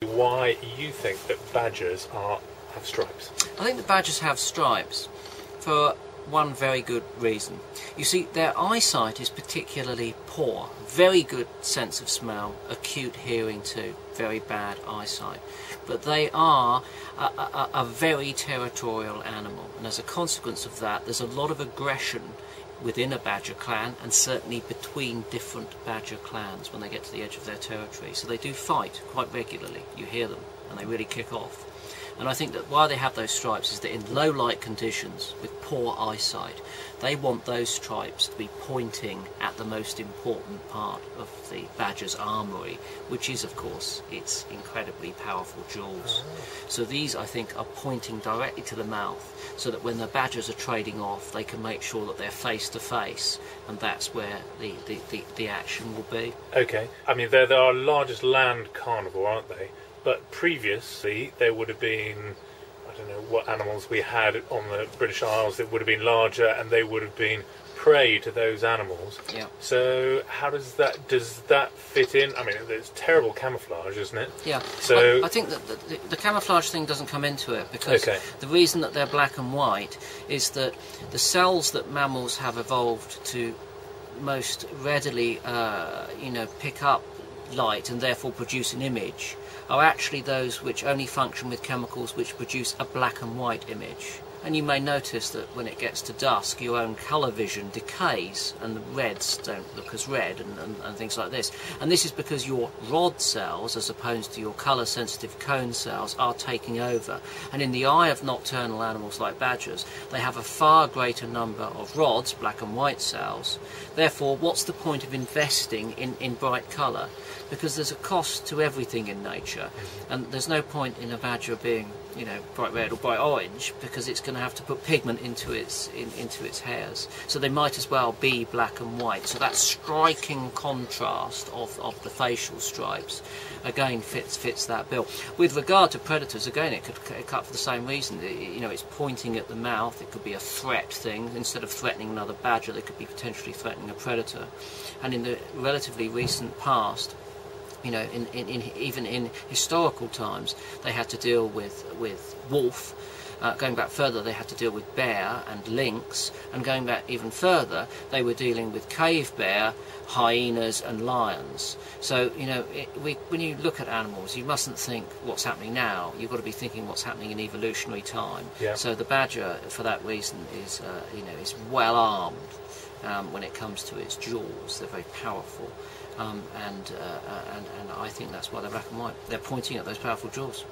Why you think that badgers have stripes? I think the badgers have stripes for one very good reason. You see, their eyesight is particularly poor. Very good sense of smell, acute hearing too, very bad eyesight. But they are a very territorial animal, and as a consequence of that, there's a lot of aggression within a badger clan, and certainly between different badger clans when they get to the edge of their territory. So they do fight quite regularly. You hear them, and they really kick off. And I think that why they have those stripes is that in low light conditions with poor eyesight, they want those stripes to be pointing at the most important part of the badger's armoury, which is of course its incredibly powerful jaws. So these, I think, are pointing directly to the mouth, so that when the badgers are trading off, they can make sure that they're face to face, and that's where the action will be. Okay, I mean they're our largest land carnivore, aren't they? But previously, there would have been, I don't know what animals we had on the British Isles that would have been larger, and they would have been prey to those animals. Yeah. So how does that fit in? I mean, it's terrible camouflage, isn't it? Yeah. So I think that the camouflage thing doesn't come into it, because the reason that they're black and white is that the cells that mammals have evolved to most readily, pick up light and therefore produce an image, are actually those which only function with chemicals which produce a black and white image. And you may notice that when it gets to dusk, your own colour vision decays and the reds don't look as red and things like this. And this is because your rod cells, as opposed to your colour sensitive cone cells, are taking over. And in the eye of nocturnal animals like badgers, they have a far greater number of rods, black and white cells. Therefore, what's the point of investing in bright colour? Because there's a cost to everything in nature, and there's no point in a badger being, bright red or bright orange, because it's going to have to put pigment into its hairs. So they might as well be black and white. So that striking contrast of the facial stripes again fits that bill. With regard to predators, again, it could cut for the same reason. It's pointing at the mouth. It could be a threat thing. Instead of threatening another badger, they could be potentially threatening a predator. And in the relatively recent past, even in historical times, they had to deal with wolf. Going back further, they had to deal with bear and lynx, and going back even further, they were dealing with cave bear, hyenas and lions. So, when you look at animals, you mustn't think what's happening now. You've got to be thinking what's happening in evolutionary time. Yeah. So the badger, for that reason, is well armed when it comes to its jaws. They're very powerful. And I think that's why they're black and white. They're pointing at those powerful jaws.